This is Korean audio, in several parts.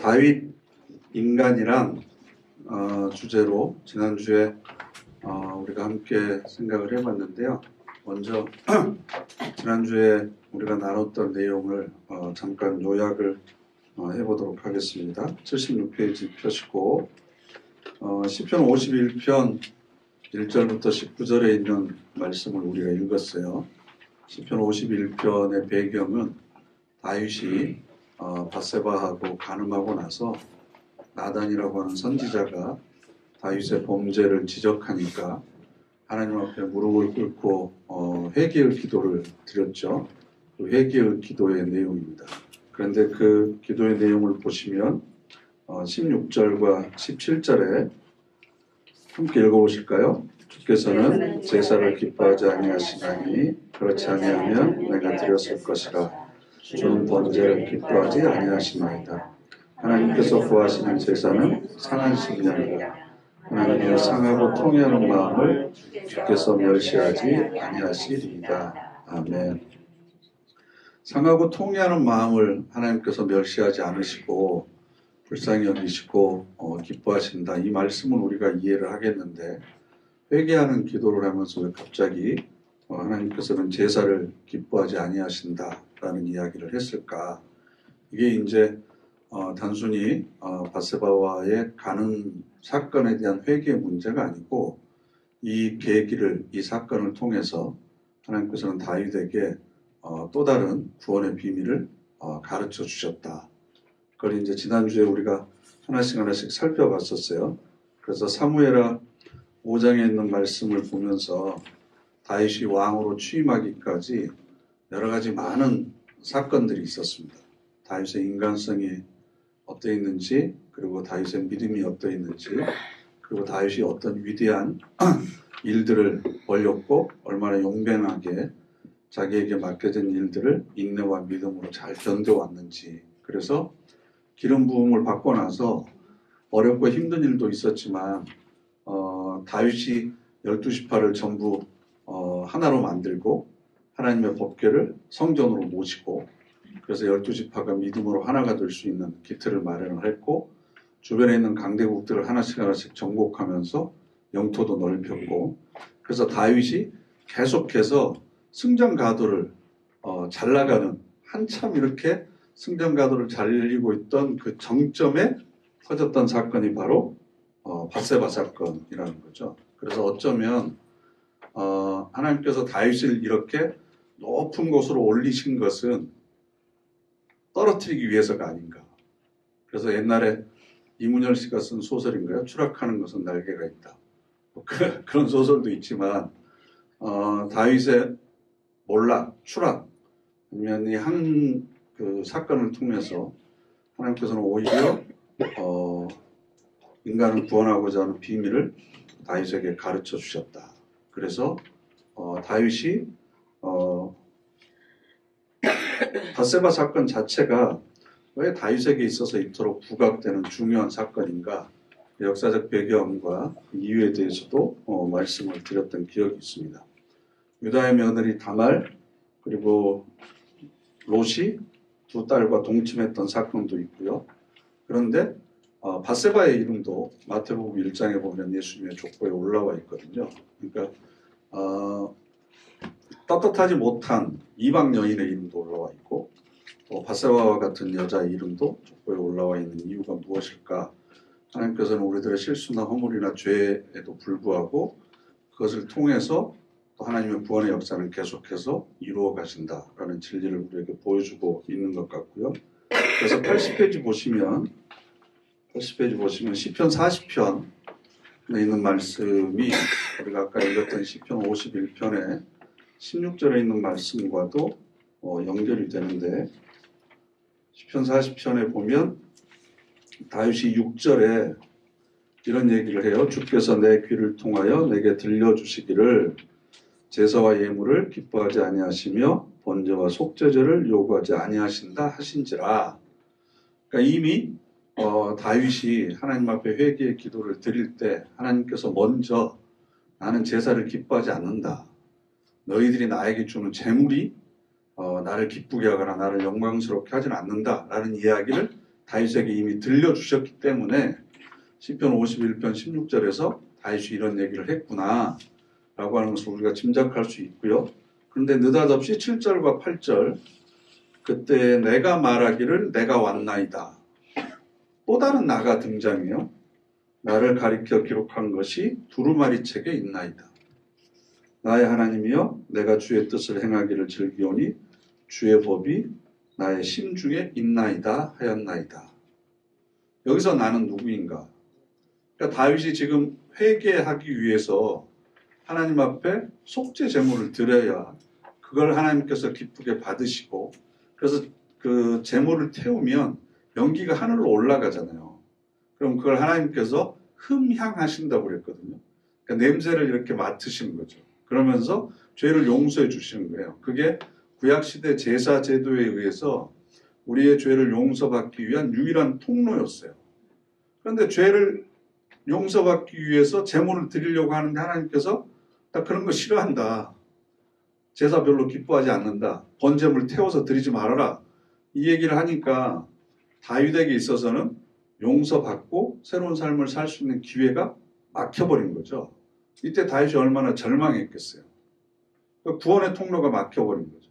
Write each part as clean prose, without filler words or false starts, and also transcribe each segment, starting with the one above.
다윗 인간이란 주제로 지난주에 우리가 함께 생각을 해봤는데요. 먼저 지난주에 우리가 나눴던 내용을 잠깐 요약을 해보도록 하겠습니다. 76페이지 펴시고 시편 51편 1절부터 19절에 있는 말씀을 우리가 읽었어요. 시편 51편의 배경은 다윗이 밧세바하고 간음하고 나서 나단이라고 하는 선지자가 다윗의 범죄를 지적하니까 하나님 앞에 무릎을 꿇고 회개의 기도를 드렸죠. 그 회개의 기도의 내용입니다. 그런데 그 기도의 내용을 보시면 16절과 17절에 함께 읽어보실까요? 주께서는 제사를 기뻐하지 아니하시나니 그렇지 아니하면 내가 드렸을 것이라. 주는 번제를 기뻐하지 아니하시나이다. 하나님께서 구하시는 제사는 상한 심령이라. 하나님의 상하고 통회하는 마음을 주께서 멸시하지 아니하시리이다. 아멘. 상하고 통회하는 마음을 하나님께서 멸시하지 않으시고 불쌍히 여기시고 기뻐하신다. 이 말씀은 우리가 이해를 하겠는데 회개하는 기도를 하면서 왜 갑자기 하나님께서는 제사를 기뻐하지 아니하신다라는 이야기를 했을까? 이게 이제 단순히 밧세바와의 간음 사건에 대한 회개의 문제가 아니고 이 계기를, 이 사건을 통해서 하나님께서는 다윗에게 또 다른 구원의 비밀을 가르쳐 주셨다. 그걸 이제 지난주에 우리가 하나씩 살펴봤었어요. 그래서 사무엘하 5장에 있는 말씀을 보면서 다윗이 왕으로 취임하기까지 여러 가지 많은 사건들이 있었습니다. 다윗의 인간성이 어떠 있는지, 그리고 다윗의 믿음이 어떠 있는지, 그리고 다윗이 어떤 위대한 일들을 벌였고 얼마나 용맹하게 자기에게 맡겨진 일들을 인내와 믿음으로 잘 견뎌왔는지. 그래서 기름 부음을 받고 나서 어렵고 힘든 일도 있었지만 다윗이 12지파를 전부 하나로 만들고 하나님의 법궤를 성전으로 모시고 그래서 12지파가 믿음으로 하나가 될 수 있는 기틀을 마련을 했고 주변에 있는 강대국들을 하나씩 정복하면서 영토도 넓혔고 그래서 다윗이 계속해서 승전가도를 잘 나가는 한참 이렇게 승전가도를 잘 이루고 있던 그 정점에 터졌던 사건이 바로 밧세바 사건이라는 거죠. 그래서 어쩌면 하나님께서 다윗을 이렇게 높은 곳으로 올리신 것은 떨어뜨리기 위해서가 아닌가. 그래서 옛날에 이문열 씨가 쓴 소설인가요? 추락하는 것은 날개가 있다. 그런 소설도 있지만 다윗의 몰락, 추락 아니면 이 그 사건을 통해서 하나님께서는 오히려 인간을 구원하고자 하는 비밀을 다윗에게 가르쳐 주셨다. 그래서 다윗이 밧세바 사건 자체가 왜 다윗에게 있어서 이토록 부각되는 중요한 사건인가? 역사적 배경과 이유에 대해서도 말씀을 드렸던 기억이 있습니다. 유다의 며느리 다말 그리고 롯이 두 딸과 동침했던 사건도 있고요. 그런데 밧세바의 이름도 마태복음 1장에 보면 예수님의 족보에 올라와 있거든요. 그러니까 떳떳하지 못한 이방 여인의 이름도 올라와 있고 또 밧세바와 같은 여자의 이름도 족보에 올라와 있는 이유가 무엇일까? 하나님께서는 우리들의 실수나 허물이나 죄에도 불구하고 그것을 통해서 또 하나님의 구원의 역사는 계속해서 이루어 가신다라는 진리를 우리에게 보여주고 있는 것 같고요. 그래서 80페이지 보시면 시편 40편에 있는 말씀이 우리가 아까 읽었던 시편 51편에 16절에 있는 말씀과도 연결이 되는데 시편 40편에 보면 다윗이 6절에 이런 얘기를 해요. 주께서 내 귀를 통하여 내게 들려주시기를 제사와 예물을 기뻐하지 아니하시며 번제와 속죄제를 요구하지 아니하신다 하신지라. 그러니까 이미 다윗이 하나님 앞에 회개의 기도를 드릴 때 하나님께서 먼저 나는 제사를 기뻐하지 않는다. 너희들이 나에게 주는 제물이 나를 기쁘게 하거나 나를 영광스럽게 하진 않는다라는 이야기를 다윗에게 이미 들려주셨기 때문에 시편 51편 16절에서 다윗이 이런 얘기를 했구나 라고 하는 것을 우리가 짐작할 수 있고요. 그런데 느닷없이 7절과 8절 그때 내가 말하기를 내가 왔나이다. 또 다른 나가 등장해요. 나를 가리켜 기록한 것이 두루마리 책에 있나이다. 나의 하나님이여 내가 주의 뜻을 행하기를 즐기오니 주의 법이 나의 심중에 있나이다 하였나이다. 여기서 나는 누구인가? 그러니까 다윗이 지금 회개하기 위해서 하나님 앞에 속죄 제물을 드려야 그걸 하나님께서 기쁘게 받으시고 그래서 그 제물을 태우면 연기가 하늘로 올라가잖아요. 그럼 그걸 하나님께서 흠향하신다고 그랬거든요. 그러니까 냄새를 이렇게 맡으시는 거죠. 그러면서 죄를 용서해 주시는 거예요. 그게 구약시대 제사 제도에 의해서 우리의 죄를 용서받기 위한 유일한 통로였어요. 그런데 죄를 용서받기 위해서 제물을 드리려고 하는데 하나님께서 딱 그런 거 싫어한다. 제사 별로 기뻐하지 않는다. 번제물 태워서 드리지 말아라. 이 얘기를 하니까 다윗에게 있어서는 용서받고 새로운 삶을 살 수 있는 기회가 막혀버린 거죠. 이때 다윗이 얼마나 절망했겠어요. 구원의 통로가 막혀버린 거죠.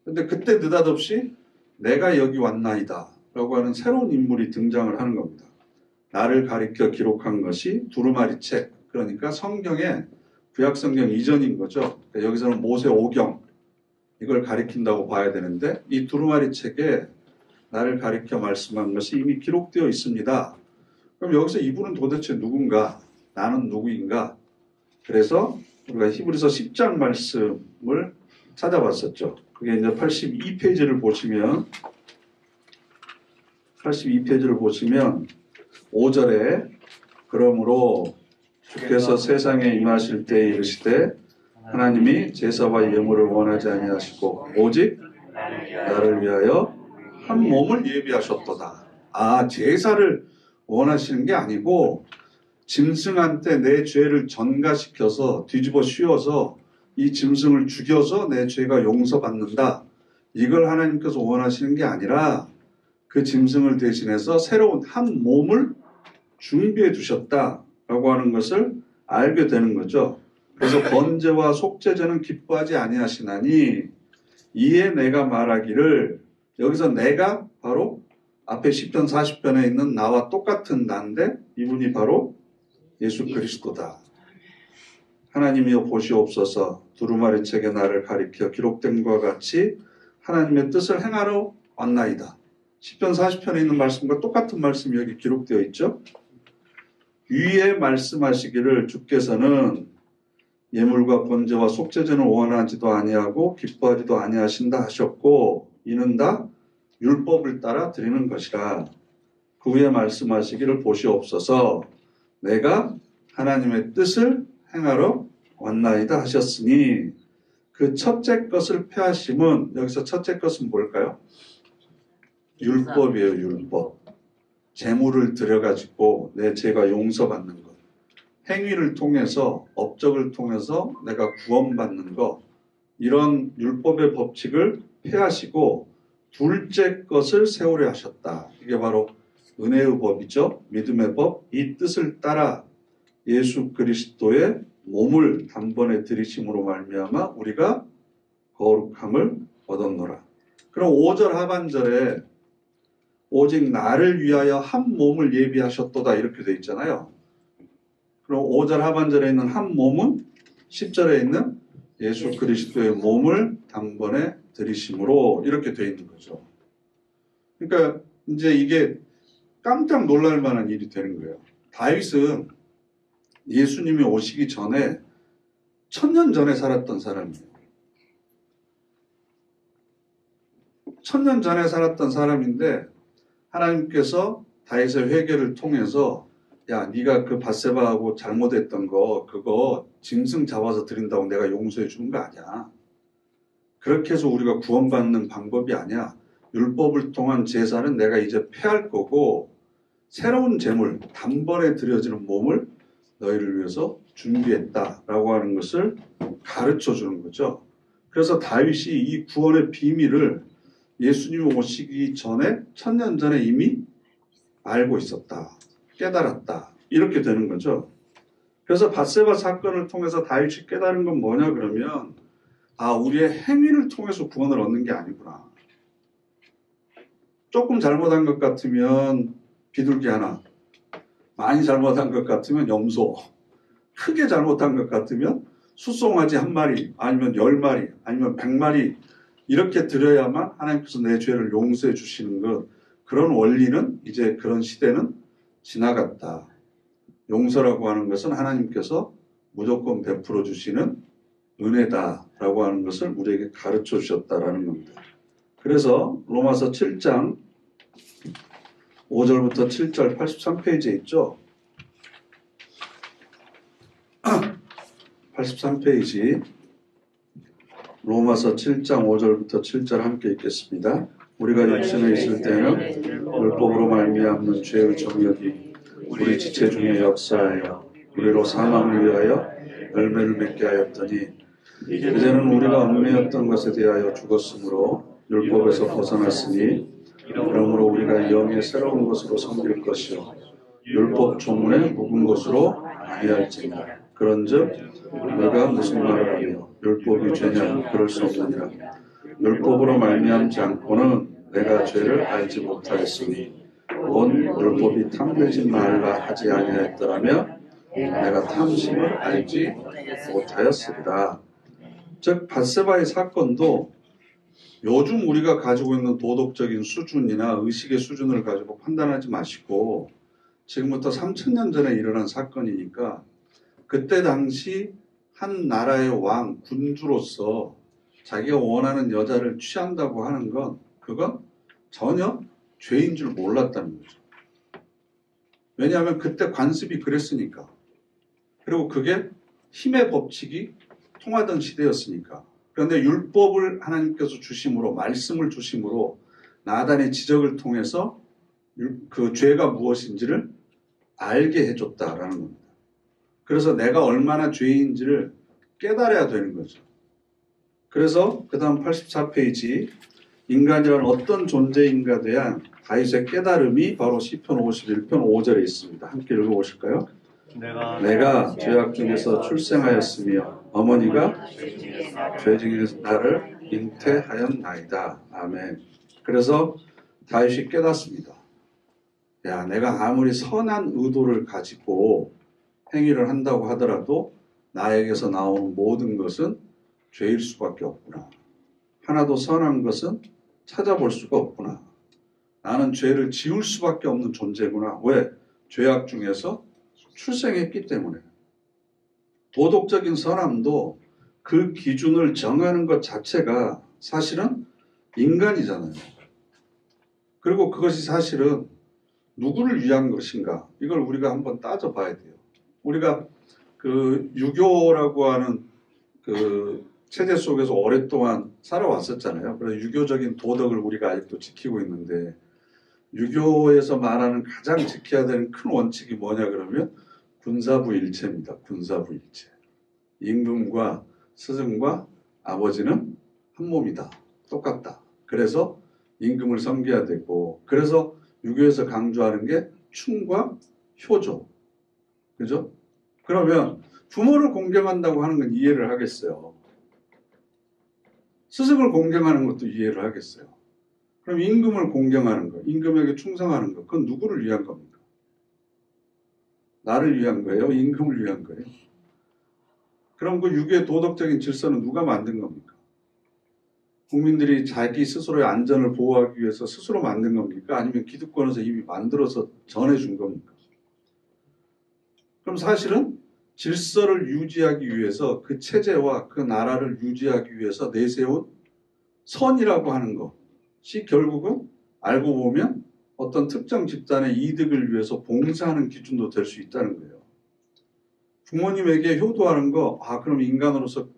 그런데 그때 느닷없이 내가 여기 왔나이다 라고 하는 새로운 인물이 등장을 하는 겁니다. 나를 가리켜 기록한 것이 두루마리 책, 그러니까 성경의 구약성경 이전인 거죠. 그러니까 여기서는 모세 오경 이걸 가리킨다고 봐야 되는데 이 두루마리 책에 나를 가리켜 말씀한 것이 이미 기록되어 있습니다. 그럼 여기서 이분은 도대체 누군가? 나는 누구인가? 그래서 우리가 히브리서 10장 말씀을 찾아봤었죠. 그게 이제 82페이지를 보시면 5절에 그러므로 주께서 세상에 임하실 때에 이르시되 하나님이 제사와 예물을 원하지 아니하시고 오직 나를 위하여 한 몸을 예비하셨도다. 아, 제사를 원하시는 게 아니고 짐승한테 내 죄를 전가시켜서 뒤집어 씌워서 이 짐승을 죽여서 내 죄가 용서받는다. 이걸 하나님께서 원하시는 게 아니라 그 짐승을 대신해서 새로운 한 몸을 준비해 두셨다라고 하는 것을 알게 되는 거죠. 그래서 번제와 속죄제는 기뻐하지 아니하시나니 이에 내가 말하기를, 여기서 내가 바로 앞에 10편 40편에 있는 나와 똑같은 나인데 이분이 바로 예수 그리스도다. 하나님이여 보시옵소서. 두루마리 책에 나를 가리켜 기록된 것과 같이 하나님의 뜻을 행하러 왔나이다. 10편 40편에 있는 말씀과 똑같은 말씀이 여기 기록되어 있죠. 위에 말씀하시기를 주께서는 예물과 번제와 속죄제는 원하지도 아니하고 기뻐하지도 아니하신다 하셨고 이는 다 율법을 따라 드리는 것이라. 그 위에 말씀하시기를 보시옵소서. 내가 하나님의 뜻을 행하러 왔나이다 하셨으니 그 첫째 것을 폐하심은, 여기서 첫째 것은 뭘까요? 율법이에요. 율법. 제물을 드려가지고 내 죄가 용서받는 것, 행위를 통해서, 업적을 통해서 내가 구원받는 것, 이런 율법의 법칙을 폐하시고 둘째 것을 세우려 하셨다. 이게 바로 은혜의 법이죠. 믿음의 법. 이 뜻을 따라 예수 그리스도의 몸을 단번에 들이심으로 말미암아 우리가 거룩함을 얻었노라. 그럼 5절 하반절에 오직 나를 위하여 한 몸을 예비하셨도다 이렇게 되어 있잖아요. 그럼 5절 하반절에 있는 한 몸은 10절에 있는 예수 그리스도의 몸을 단번에 들이심으로 이렇게 되어 있는 거죠. 그러니까 이제 이게 깜짝 놀랄 만한 일이 되는 거예요. 다윗은 예수님이 오시기 전에 1000년 전에 살았던 사람이에요. 1000년 전에 살았던 사람인데 하나님께서 다윗의 회개를 통해서 야, 네가 그 밧세바하고 잘못했던 거 그거 짐승 잡아서 드린다고 내가 용서해 주는 거 아니야. 그렇게 해서 우리가 구원받는 방법이 아니야. 율법을 통한 제사는 내가 이제 폐할 거고 새로운 제물, 단번에 드려지는 몸을 너희를 위해서 준비했다라고 하는 것을 가르쳐 주는 거죠. 그래서 다윗이 이 구원의 비밀을 예수님이 오시기 전에 1000년 전에 이미 알고 있었다. 깨달았다. 이렇게 되는 거죠. 그래서 밧세바 사건을 통해서 다윗이 깨달은 건 뭐냐 그러면 우리의 행위를 통해서 구원을 얻는 게 아니구나. 조금 잘못한 것 같으면 비둘기 하나, 많이 잘못한 것 같으면 염소, 크게 잘못한 것 같으면 숫송아지 한 마리, 아니면 10마리, 아니면 100마리 이렇게 드려야만 하나님께서 내 죄를 용서해 주시는 것, 그런 원리는 이제 그런 시대는 지나갔다. 용서라고 하는 것은 하나님께서 무조건 베풀어 주시는 은혜다라고 하는 것을 우리에게 가르쳐 주셨다라는 겁니다. 그래서 로마서 7장 5절부터 7절 83페이지에 있죠. 83페이지 로마서 7장 5절부터 7절 함께 읽겠습니다. 우리가 육신에 있을 때는 율법으로 말미암는 죄의 정욕이 우리 지체 중에 역사하여 우리로 사망을 위하여 열매를 맺게 하였더니 이제는 우리가 얽매였던 것에 대하여 죽었으므로 율법에서 벗어났으니 그러므로 우리가 영의 새로운 것으로 섬길 것이요 율법 조문에 묵은 것으로 아니할지니라. 그런즉 내가 무슨 말을 하며 율법이 죄냐? 그럴 수 없느니라. 율법으로 말미암지 않고는 내가 죄를 알지 못하였으니 곧 율법이 탐내지 말라 하지 아니하였더라면 내가 탐심을 알지 못하였으리라. 즉 밧세바의 사건도 요즘 우리가 가지고 있는 도덕적인 수준이나 의식의 수준을 가지고 판단하지 마시고 지금부터 3000년 전에 일어난 사건이니까 그때 당시 한 나라의 왕, 군주로서 자기가 원하는 여자를 취한다고 하는 건 그건 전혀 죄인 줄 몰랐다는 거죠. 왜냐하면 그때 관습이 그랬으니까. 그리고 그게 힘의 법칙이 통하던 시대였으니까. 그런데 율법을 하나님께서 주심으로, 말씀을 주심으로 나단의 지적을 통해서 그 죄가 무엇인지를 알게 해줬다라는 겁니다. 그래서 내가 얼마나 죄인지를 깨달아야 되는 거죠. 그래서 그 다음 84페이지 인간이란 어떤 존재인가 대한 다윗의 깨달음이 바로 시편 51편 5절에 있습니다. 함께 읽어보실까요? 내가 죄악 중에서 출생하였으며 어머니가 죄 중에서 나를 잉태하였나이다. 아멘. 그래서 다윗이 깨닫습니다. 야, 내가 아무리 선한 의도를 가지고 행위를 한다고 하더라도 나에게서 나오는 모든 것은 죄일 수밖에 없구나. 하나도 선한 것은 찾아볼 수가 없구나. 나는 죄를 지을 수밖에 없는 존재구나. 왜? 죄악 중에서 출생했기 때문에. 도덕적인 선함도 그 기준을 정하는 것 자체가 사실은 인간이잖아요. 그리고 그것이 사실은 누구를 위한 것인가? 이걸 우리가 한번 따져봐야 돼요. 우리가 그 유교라고 하는 그 체제 속에서 오랫동안 살아왔었잖아요. 그래서 유교적인 도덕을 우리가 아직도 지키고 있는데 유교에서 말하는 가장 지켜야 되는 큰 원칙이 뭐냐 그러면 군사부일체입니다. 군사부일체. 임금과 스승과 아버지는 한 몸이다. 똑같다. 그래서 임금을 섬겨야 되고 그래서 유교에서 강조하는 게 충과 효죠. 그죠? 그러면 부모를 공경한다고 하는 건 이해를 하겠어요. 스승을 공경하는 것도 이해를 하겠어요. 그럼 임금을 공경하는 것, 임금에게 충성하는 것, 그건 누구를 위한 겁니까? 나를 위한 거예요? 임금을 위한 거예요? 그럼 그 유교의 도덕적인 질서는 누가 만든 겁니까? 국민들이 자기 스스로의 안전을 보호하기 위해서 스스로 만든 겁니까? 아니면 기득권에서 이미 만들어서 전해준 겁니까? 그럼 사실은 질서를 유지하기 위해서 그 체제와 그 나라를 유지하기 위해서 내세운 선이라고 하는 것이 결국은 알고 보면 어떤 특정 집단의 이득을 위해서 봉사하는 기준도 될 수 있다는 거예요. 부모님에게 효도하는 거, 그럼 인간으로서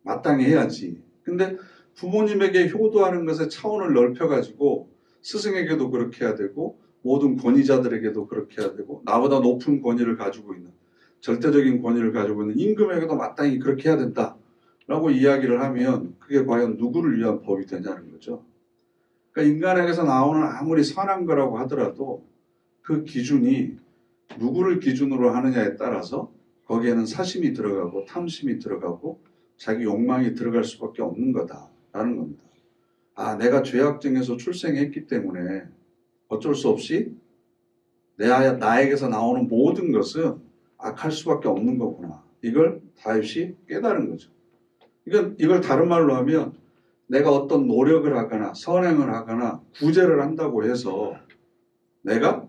마땅히 해야지. 근데 부모님에게 효도하는 것의 차원을 넓혀가지고 스승에게도 그렇게 해야 되고 모든 권위자들에게도 그렇게 해야 되고 나보다 높은 권위를 가지고 있는 절대적인 권위를 가지고 있는 임금에게도 마땅히 그렇게 해야 된다라고 이야기를 하면 그게 과연 누구를 위한 법이 되냐는 거죠. 그러니까 인간에게서 나오는 아무리 선한 거라고 하더라도 그 기준이 누구를 기준으로 하느냐에 따라서 거기에는 사심이 들어가고 탐심이 들어가고 자기 욕망이 들어갈 수밖에 없는 거다라는 겁니다. 아, 내가 죄악정에서 출생했기 때문에 어쩔 수 없이 나에게서 나오는 모든 것은 악할 수밖에 없는 거구나. 이걸 다윗이 깨달은 거죠. 이걸 다른 말로 하면 내가 어떤 노력을 하거나 선행을 하거나 구제를 한다고 해서 내가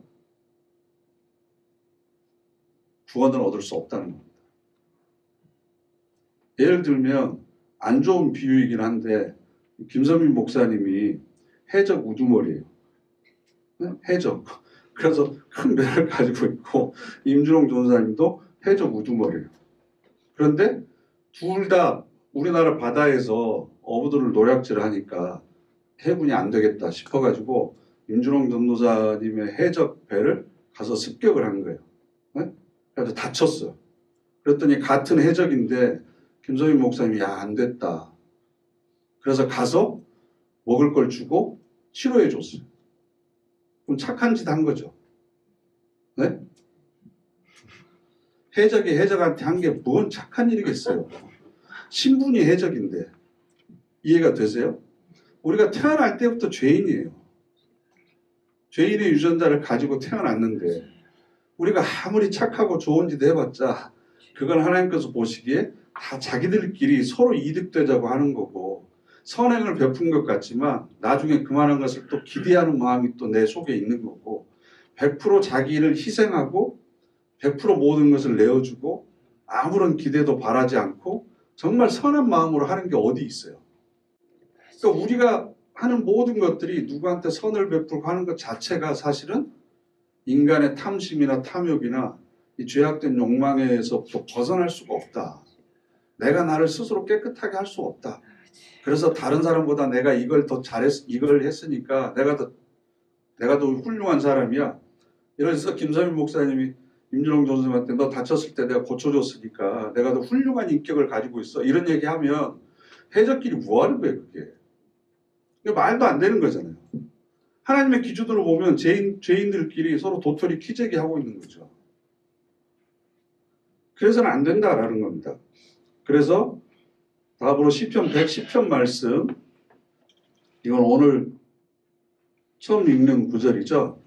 구원을 얻을 수 없다는 겁니다. 예를 들면 안 좋은 비유이긴 한데 김선민 목사님이 해적 우두머리예요. 해적. 그래서 큰 배를 가지고 있고 임준홍 전사님도 해적 우두머리예요. 그런데 둘 다 우리나라 바다에서 어부들을 노략질을 하니까 해군이 안 되겠다 싶어가지고 임준홍 전도사님의 해적 배를 가서 습격을 한 거예요. 네? 그래서 다쳤어요. 그랬더니 같은 해적인데 김선민 목사님이 야, 안 됐다. 그래서 가서 먹을 걸 주고 치료해 줬어요. 그럼 착한 짓 한 거죠. 네? 해적이 해적한테 한 게 뭔 착한 일이겠어요. 신분이 해적인데. 이해가 되세요? 우리가 태어날 때부터 죄인이에요. 죄인의 유전자를 가지고 태어났는데 우리가 아무리 착하고 좋은 짓 해봤자 그건 하나님께서 보시기에 다 자기들끼리 서로 이득되자고 하는 거고 선행을 베푼 것 같지만 나중에 그만한 것을 또 기대하는 마음이 또 내 속에 있는 거고 100% 자기를 희생하고 100% 모든 것을 내어주고 아무런 기대도 바라지 않고 정말 선한 마음으로 하는 게 어디 있어요. 그러니까 우리가 하는 모든 것들이 누구한테 선을 베풀고 하는 것 자체가 사실은 인간의 탐심이나 탐욕이나 이 죄악된 욕망에서부터 벗어날 수가 없다. 내가 나를 스스로 깨끗하게 할 수 없다. 그래서 다른 사람보다 내가 이걸 더 이걸 했으니까 내가 더 훌륭한 사람이야. 이래서 김선민 목사님이 임준홍 전사님한테 너 다쳤을 때 내가 고쳐줬으니까 내가 더 훌륭한 인격을 가지고 있어. 이런 얘기하면 해적끼리 뭐 하는 거예요, 그게. 말도 안 되는 거잖아요. 하나님의 기준으로 보면 죄인들끼리 서로 도토리 키재기 하고 있는 거죠. 그래서는 안 된다라는 겁니다. 그래서 다음으로 시편 110편 말씀, 이건 오늘 처음 읽는 구절이죠.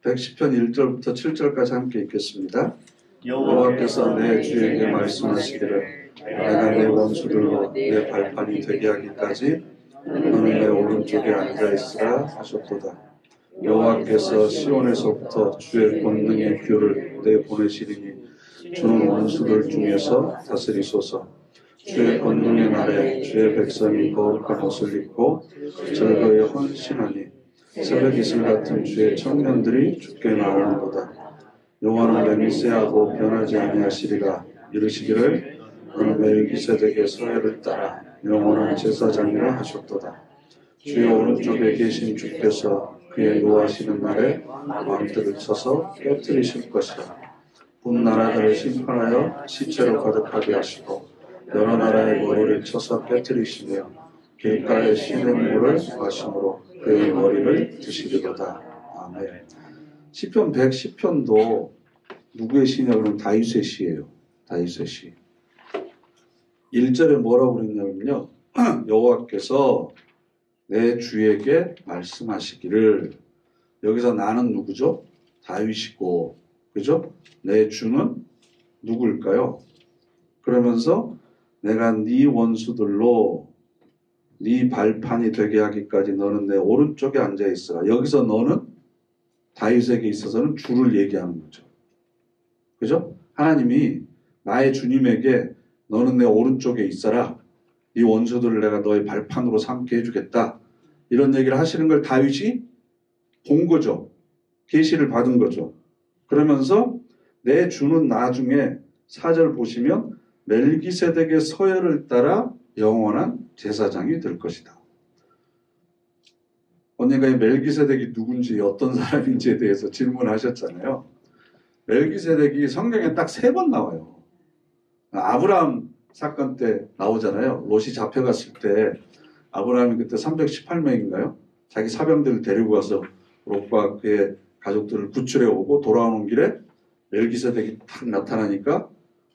110편 1절부터 7절까지 함께 읽겠습니다. 여호와께서 내 주에게 말씀하시기를 내가 내 원수들로 내 발판이 되게 하기까지 너는 내 오른쪽에 앉아있으라 하셨도다. 여호와께서 시온에서부터 주의 권능의 뷰를 내보내시리니 주는 원수들 중에서 다스리소서. 주의 권능의 날에 주의 백성이 거룩한 옷을 입고 절거에 헌신하니 새벽 이슬 같은 주의 청년들이 주께 나오는도다. 여호와는 맹세하고 변하지 아니하시리라. 이르시기를 너는 멜기세덱의 서열을 따라 영원한 제사장이라 하셨도다. 주의 오른쪽에 계신 주께서 그의 노하시는 날에 왕들을 쳐서 깨뜨리실 것이라. 본 나라들을 심판하여 시체로 가득하게 하시고 여러 나라의 머리를 쳐서 깨뜨리시며 길가의 시냇물을 마심으로 그의 머리를 드시리로다. 아멘. 시편 110편도 누구의 시냐면 다윗의 시예요. 다윗의 시. 1절에 뭐라고 그랬냐면요. 여호와께서 내 주에게 말씀하시기를. 여기서 나는 누구죠? 다윗이고, 그죠? 내 주는 누굴까요? 그러면서 내가 네 원수들로 네 발판이 되게 하기까지 너는 내 오른쪽에 앉아있으라. 여기서 너는 다윗에게 있어서는 주를 얘기하는 거죠. 그죠? 하나님이 나의 주님에게 너는 내 오른쪽에 있어라. 네 원수들을 내가 너의 발판으로 삼게 해주겠다. 이런 얘기를 하시는 걸 다윗이 본 거죠. 계시를 받은 거죠. 그러면서 내 주는 나중에 4절 보시면 멜기세덱의 서열을 따라 영원한 제사장이 될 것이다. 언니가 이 멜기세덱이 누군지 어떤 사람인지에 대해서 질문하셨잖아요. 멜기세덱이 성경에 딱 3번 나와요. 아브라함 사건 때 나오잖아요. 롯이 잡혀갔을 때 아브라함이 그때 318명인가요? 자기 사병들을 데리고 가서 롯과 그의 가족들을 구출해 오고 돌아오는 길에 멜기세덱이 탁 나타나니까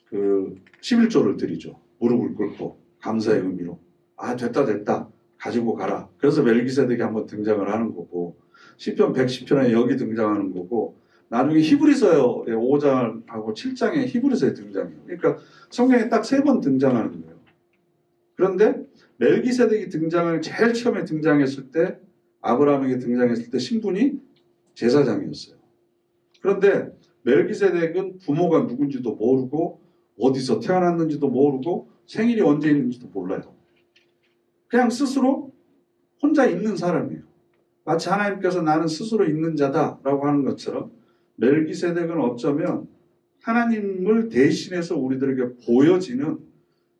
그 11조를 드리죠. 무릎을 꿇고 감사의 의미로. 아, 됐다. 가지고 가라. 그래서 멜기세덱이 한번 등장을 하는 거고, 시편 110편에 여기 등장하는 거고, 나중에 히브리서에 5장하고 7장에 히브리서에 등장해요. 그러니까 성경에 딱 3번 등장하는 거예요. 그런데 멜기세덱이 제일 처음에 등장했을 때, 아브라함에게 등장했을 때 신분이 제사장이었어요. 그런데 멜기세덱은 부모가 누군지도 모르고 어디서 태어났는지도 모르고 생일이 언제 있는지도 몰라요. 그냥 스스로 혼자 있는 사람이에요. 마치 하나님께서 나는 스스로 있는 자다라고 하는 것처럼 멜기세덱은 어쩌면 하나님을 대신해서 우리들에게 보여지는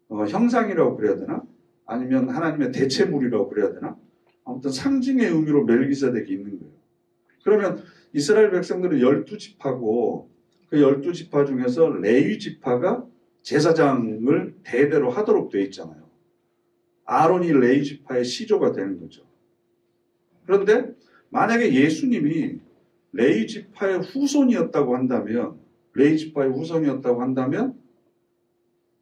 형상이라고 그래야 되나? 아니면 하나님의 대체물이라고 그래야 되나? 아무튼 상징의 의미로 멜기세덱이 있는 거예요. 그러면 이스라엘 백성들은 12지파고 그 12지파 중에서 레위 지파가 제사장을 대대로 하도록 되어 있잖아요. 아론이 레위 지파의 시조가 되는 거죠. 그런데 만약에 예수님이 레위 지파의 후손이었다고 한다면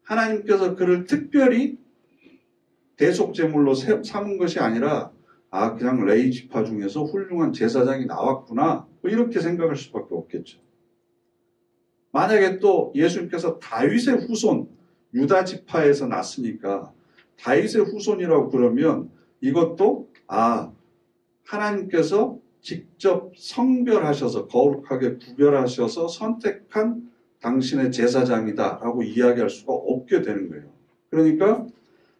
하나님께서 그를 특별히 대속제물로 삼은 것이 아니라 그냥 레위 지파 중에서 훌륭한 제사장이 나왔구나 뭐 이렇게 생각할 수밖에 없겠죠. 만약에 또 예수님께서 다윗의 후손 유다 지파에서 났으니까 다윗의 후손이라고 그러면 이것도 하나님께서 직접 성별하셔서 거룩하게 구별하셔서 선택한 당신의 제사장이다 라고 이야기할 수가 없게 되는 거예요. 그러니까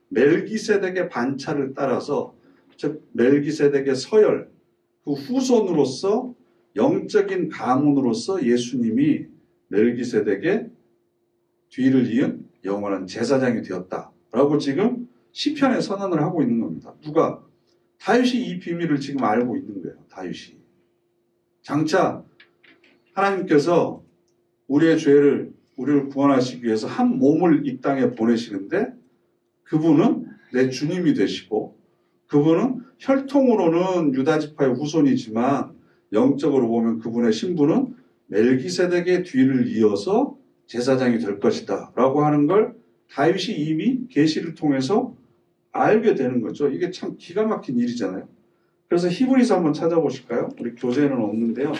멜기세덱의 반차를 따라서 즉 멜기세덱의 서열 그 후손으로서 영적인 가문으로서 예수님이 멜기세덱의 뒤를 이은 영원한 제사장이 되었다라고 지금 시편에 선언을 하고 있는 겁니다. 누가? 다윗이 이 비밀을 지금 알고 있는 거예요. 다윗이. 장차 하나님께서 우리의 죄를 우리를 구원하시기 위해서 한 몸을 이 땅에 보내시는데 그분은 내 주님이 되시고 그분은 혈통으로는 유다지파의 후손이지만 영적으로 보면 그분의 신분은 멜기세덱의 뒤를 이어서 제사장이 될 것이다 라고 하는 걸 다윗이 이미 계시를 통해서 알게 되는 거죠. 이게 참 기가 막힌 일이잖아요. 그래서 히브리서 한번 찾아보실까요? 우리 교재에는 없는데요.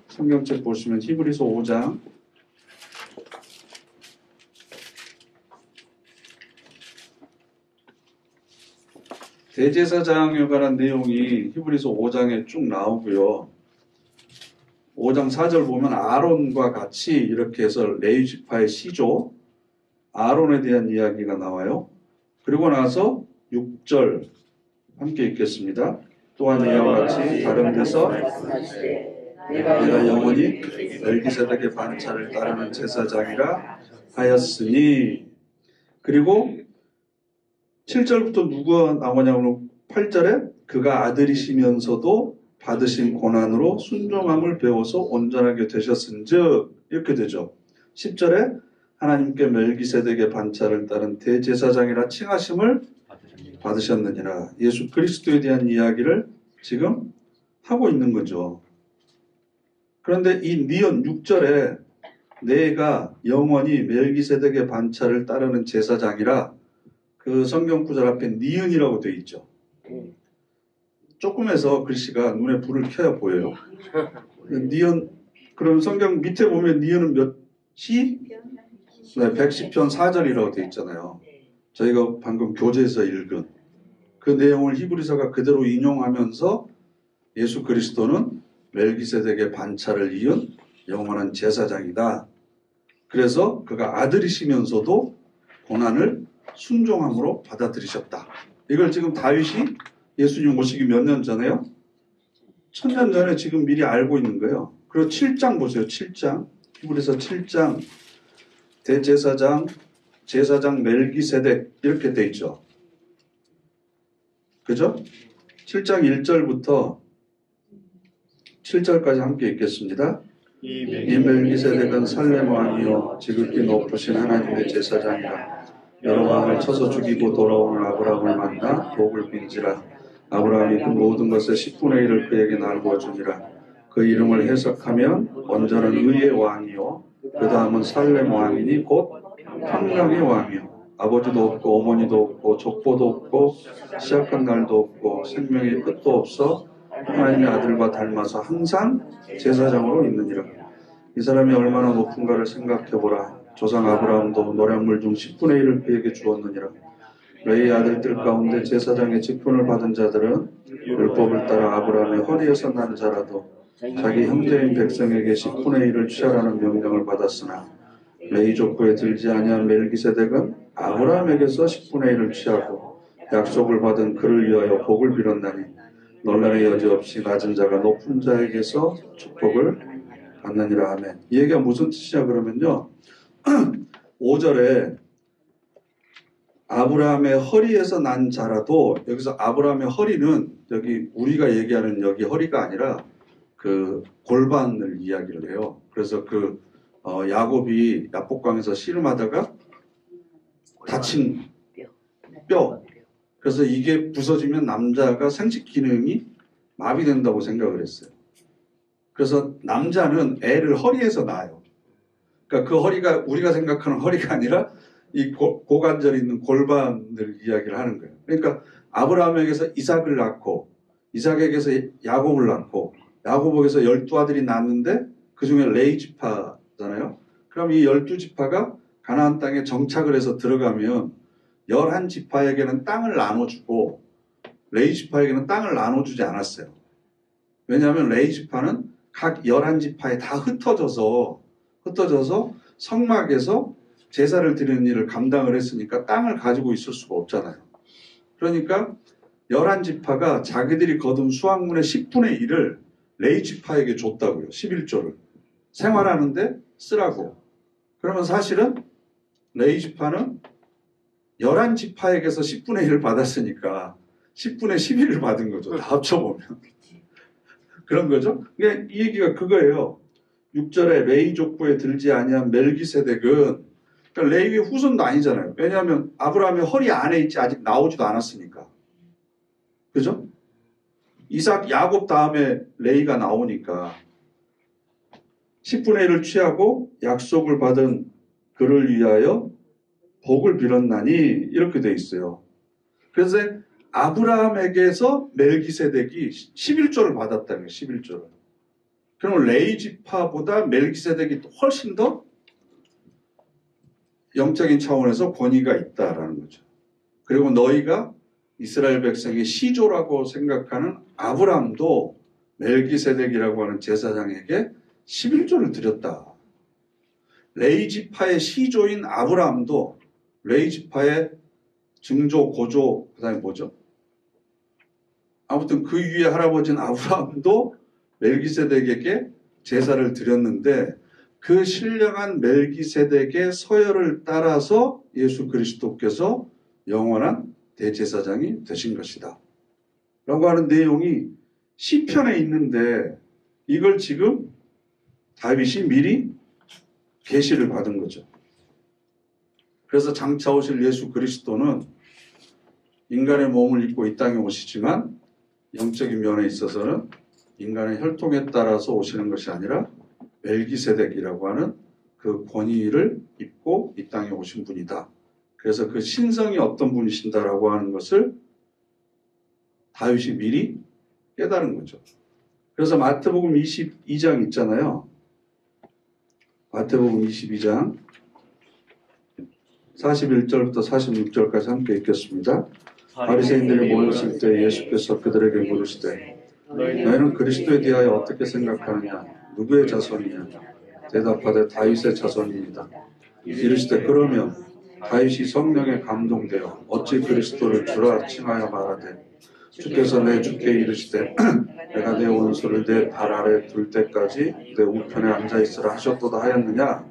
성경책 보시면 히브리서 5장 대제사장에 관한 내용이 히브리서 5장에 쭉 나오고요. 5장 4절 보면 아론과 같이 이렇게 해서 레위 지파의 시조 아론에 대한 이야기가 나와요. 그리고 나서 6절 함께 읽겠습니다. 또한 이와 같이 다른 데서 내가 영원히 멜기세덱의 반차를 따르는 제사장이라 하였으니 그리고 7절부터 누가 나오냐면 8절에 그가 아들이시면서도 받으신 고난으로 순종함을 배워서 온전하게 되셨은즉 이렇게 되죠. 10절에 하나님께 멜기세덱의 반차를 따른 대제사장이라 칭하심을 받으셨느니라. 예수 그리스도에 대한 이야기를 지금 하고 있는 거죠. 그런데 이 니은 6절에 내가 영원히 멜기세덱의 반차를 따르는 제사장이라 그 성경 구절 앞에 니은이라고 되어 있죠. 조금해서 글씨가 눈에 불을 켜야 보여요. 니은 그럼 성경 밑에 보면 니은은 몇 시? 네, 110편 4절이라고 되어 있잖아요. 저희가 방금 교재에서 읽은 그 내용을 히브리서가 그대로 인용하면서 예수 그리스도는 멜기세덱의 반차를 이은 영원한 제사장이다. 그래서 그가 아들이시면서도 고난을 순종함으로 받아들이셨다. 이걸 지금 다윗이 예수님 오시기 몇 년 전에요? 1000년 전에 지금 미리 알고 있는 거예요. 그리고 7장 보세요. 7장. 히브리서 7장. 대제사장, 제사장 멜기세덱 이렇게 돼 있죠. 그죠? 7장 1절부터 7절까지 함께 읽겠습니다. 이 멜기세덱은 살렘 왕이요 지극히 높으신 하나님의 제사장이라. 여러 왕을 쳐서 죽이고 돌아오는 아브라함을 만나 복을 빈지라. 아브라함이 그 모든 것의 10분의 1을 그에게 나누어 주니라. 그 이름을 해석하면 먼저는 의의 왕이요 그 다음은 살렘 왕이니 곧 평강의 왕이요 아버지도 없고 어머니도 없고 족보도 없고 시작한 날도 없고 생명의 끝도 없어 하나님의 아들과 닮아서 항상 제사장으로 있느니라. 이 사람이 얼마나 높은가를 생각해보라. 조상 아브라함도 노량물 중 10분의 1을 그에게 주었느니라. 레위 아들들 가운데 제사장의 직분을 받은 자들은 율법을 따라 아브라함의 허리에서 난 자라도 자기 형제인 백성에게 10분의 1을 취하라는 명령을 받았으나 레위 족보에 들지 아니한 멜기세덱은 아브라함에게서 10분의 1을 취하고 약속을 받은 그를 위하여 복을 빌었나니 논란의 여지 없이 낮은 자가 높은 자에게서 축복을 받느니라 하면 이 얘기가 무슨 뜻이냐 그러면요 5절에 아브라함의 허리에서 난 자라도 여기서 아브라함의 허리는 여기 우리가 얘기하는 여기 허리가 아니라 그 골반을 이야기를 해요. 그래서 야곱이 야복강에서 씨름하다가 다친 뼈. 그래서 이게 부서지면 남자가 생식 기능이 마비된다고 생각을 했어요. 그래서 남자는 애를 허리에서 낳아요. 그러니까 그 허리가 우리가 생각하는 허리가 아니라 이 고관절이 있는 골반을 이야기를 하는 거예요. 그러니까 아브라함에게서 이삭을 낳고 이삭에게서 야곱을 낳고 야곱에게서 12아들이 낳았는데 그 중에 레위 지파잖아요. 그럼 이 12지파가 가나안 땅에 정착을 해서 들어가면 11지파에게는 땅을 나눠주고 레위 지파에게는 땅을 나눠주지 않았어요. 왜냐하면 레위 지파는 각 11지파에 다 흩어져서 성막에서 제사를 드리는 일을 감당을 했으니까 땅을 가지고 있을 수가 없잖아요. 그러니까 11지파가 자기들이 거둔 수확물의 10분의 1을 레위 지파에게 줬다고요. 11조를. 생활하는데 쓰라고. 그러면 사실은 레위 지파는 11지파에게서 10분의 1을 받았으니까 10분의 11을 받은 거죠. 다 합쳐보면. 그런 거죠. 그러니까 이 얘기가 그거예요. 6절에 레위 족보에 들지 아니한 멜기세덱은 그러니까 레위의 후손도 아니잖아요. 왜냐하면 아브라함의 허리 안에 있지 아직 나오지도 않았으니까. 그죠? 이삭, 야곱 다음에 레위가 나오니까 10분의 1을 취하고 약속을 받은 그를 위하여 복을 빌었나니 이렇게 돼 있어요. 그래서 아브라함에게서 멜기세덱이 11조를 받았다는 거예요. 11조를. 그러면 레위 지파보다 멜기세덱이 훨씬 더 영적인 차원에서 권위가 있다라는 거죠. 그리고 너희가 이스라엘 백성의 시조라고 생각하는 아브라함도 멜기세덱이라고 하는 제사장에게 11조를 드렸다. 레위 지파의 시조인 아브라함도 레위 지파의 증조, 고조, 그 다음에 뭐죠? 아무튼 그 위에 할아버지인 아브라함도 멜기세덱에게 제사를 드렸는데 그 신령한 멜기세덱의 서열을 따라서 예수 그리스도께서 영원한 대제사장이 되신 것이다. 라고 하는 내용이 시편에 있는데 이걸 지금 다윗이 미리 계시를 받은 거죠. 그래서 장차 오실 예수 그리스도는 인간의 몸을 입고 이 땅에 오시지만 영적인 면에 있어서는 인간의 혈통에 따라서 오시는 것이 아니라 멜기세덱이라고 하는 그 권위를 입고 이 땅에 오신 분이다. 그래서 그 신성이 어떤 분이신다라고 하는 것을 다윗이 미리 깨달은 거죠. 그래서 마태복음 22장 있잖아요. 마태복음 22장 41절부터 46절까지 함께 읽겠습니다. 바리새인들이 모였을 때 예수께서 그들에게 물으시되 너희는 그리스도에 대하여 어떻게 생각하느냐? 누구의 자손이냐? 대답하되 다윗의 자손입니다. 이르시되 그러면 다윗이 성령에 감동되어 어찌 그리스도를 주라 칭하여 말하되 주께서 내 주께 이르시되 내가 내 원수를 내 발 아래 둘 때까지 내 우편에 앉아있으라 하셨도다 하였느냐?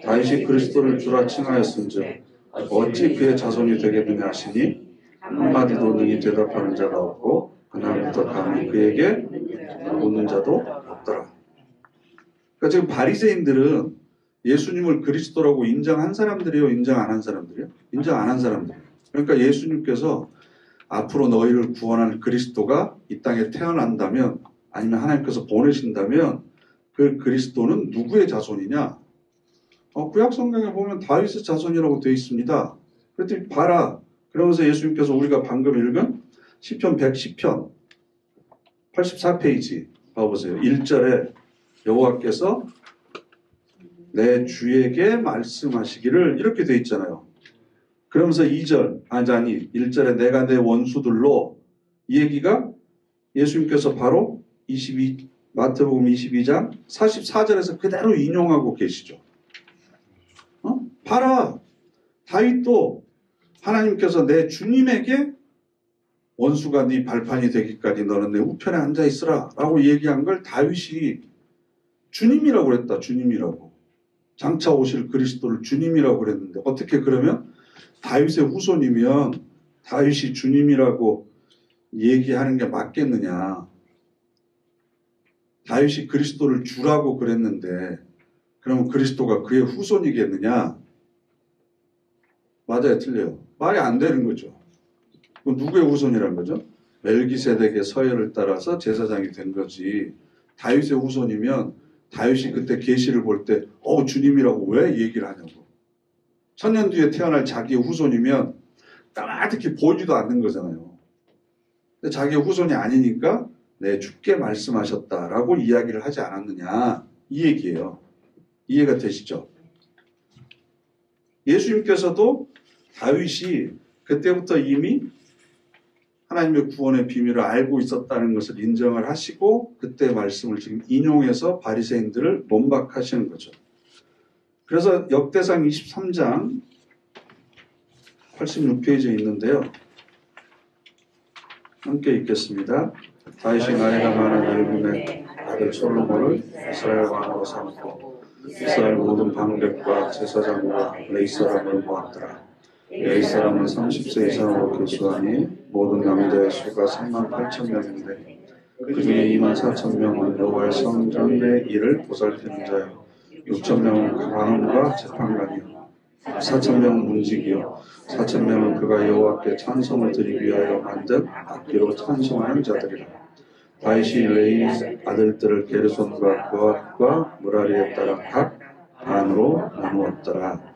다윗이 그리스도를 주라 칭하였은즉 어찌 그의 자손이 되겠느냐 하시니 한마디도 능히 대답하는 자가 없고 그날부터 감히 그에게 묻는 자도 없더라. 그러니까 지금 바리새인들은 예수님을 그리스도라고 인정한 사람들이요, 인정 안 한 사람들이요? 인정 안 한 사람들이요. 그러니까 예수님께서 앞으로 너희를 구원할 그리스도가 이 땅에 태어난다면 아니면 하나님께서 보내신다면 그 그리스도는 누구의 자손이냐? 구약 성경에 보면 다윗의 자손이라고 되어 있습니다. 그랬더니 봐라. 그러면서 예수님께서 우리가 방금 읽은 시편 110편 84페이지 봐보세요. 1절에 여호와께서 내 주에게 말씀하시기를 이렇게 되어 있잖아요. 그러면서 2절, 아니 1절에 내가 내 원수들로, 이 얘기가 예수님께서 바로 마태복음 22장 44절에서 그대로 인용하고 계시죠. 봐라. 다윗도 하나님께서 내 주님에게 원수가 네 발판이 되기까지 너는 내 우편에 앉아 있으라 라고 얘기한 걸 다윗이 주님이라고 그랬다. 주님이라고. 장차 오실 그리스도를 주님이라고 그랬는데 어떻게 그러면 다윗의 후손이면 다윗이 주님이라고 얘기하는 게 맞겠느냐. 다윗이 그리스도를 주라고 그랬는데 그러면 그리스도가 그의 후손이겠느냐. 맞아요, 틀려요. 말이 안 되는 거죠. 누구의 후손이란 거죠? 멜기세덱의 서열을 따라서 제사장이 된 거지. 다윗의 후손이면 다윗이 그때 계시를 볼 때 주님이라고 왜 얘기를 하냐고. 천년 뒤에 태어날 자기의 후손이면 까마득히 보이지도 않는 거잖아요. 근데 자기의 후손이 아니니까 내 주께 말씀하셨다라고 이야기를 하지 않았느냐. 이 얘기예요. 이해가 되시죠? 예수님께서도 다윗이 그때부터 이미 하나님의 구원의 비밀을 알고 있었다는 것을 인정을 하시고 그때 말씀을 지금 인용해서 바리새인들을 논박하시는 거죠. 그래서 역대상 23장 86페이지에 있는데요. 함께 읽겠습니다. 다윗이 나이가 많은 늙음에 아들 솔로몬을 이스라엘 왕으로 삼고 이스라엘 모든 방백과 제사장과 레위 사람을 모았더라. 레위 사람은 30세 이상으로 계수하니 모든 남자의 수가 38,000명인데 그 중에 24,000명은 여호와의 성전의 일을 보살피는 자요 6,000명은 관원과 재판관이요 4,000명은 문지기요 4,000명은 그가 여호와께 찬송을 드리기 위하여 만든 악기로 찬송하는 자들이라. 다윗이 레위 아들들을 게르손과 거앗과 무라리에 따라 각 반으로 나누었더라.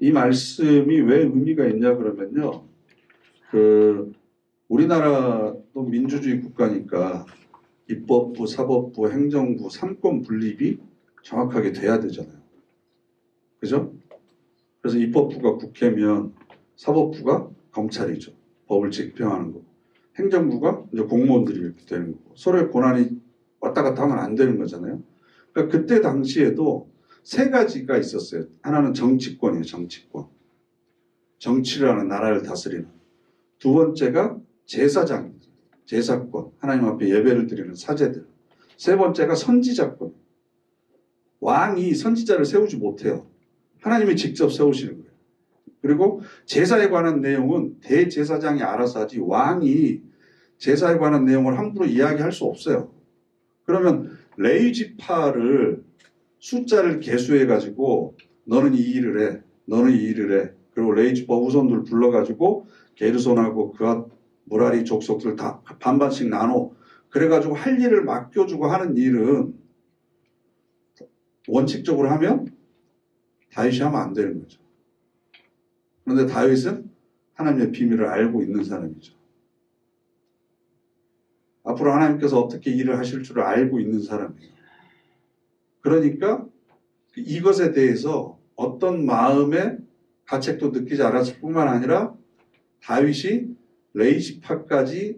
이 말씀이 왜 의미가 있냐 그러면요. 우리나라도 민주주의 국가니까 입법부, 사법부, 행정부, 삼권 분립이 정확하게 돼야 되잖아요. 그죠? 그래서 입법부가 국회면 사법부가 검찰이죠. 법을 집행하는 거고. 행정부가 이제 공무원들이 이렇게 되는 거고. 서로의 권한이 왔다 갔다 하면 안 되는 거잖아요. 그러니까 그때 당시에도 세 가지가 있었어요. 하나는 정치권이에요. 정치권. 정치를 하는, 나라를 다스리는. 두 번째가 제사장, 제사권. 하나님 앞에 예배를 드리는 사제들. 세 번째가 선지자권. 왕이 선지자를 세우지 못해요. 하나님이 직접 세우시는 거예요. 그리고 제사에 관한 내용은 대제사장이 알아서 하지 왕이 제사에 관한 내용을 함부로 이야기할 수 없어요. 그러면 레위 지파를 숫자를 계수해가지고 너는 이 일을 해, 너는 이 일을 해. 그리고 레위 지파 후손들 불러가지고 게르손하고 그앗 무라리 족속들 다 반반씩 나눠. 그래가지고 할 일을 맡겨주고 하는 일은 원칙적으로 하면 다윗이 하면 안 되는 거죠. 그런데 다윗은 하나님의 비밀을 알고 있는 사람이죠. 앞으로 하나님께서 어떻게 일을 하실 줄을 알고 있는 사람이에요. 그러니까 이것에 대해서 어떤 마음의 가책도 느끼지 않았을 뿐만 아니라 다윗이 레위 지파까지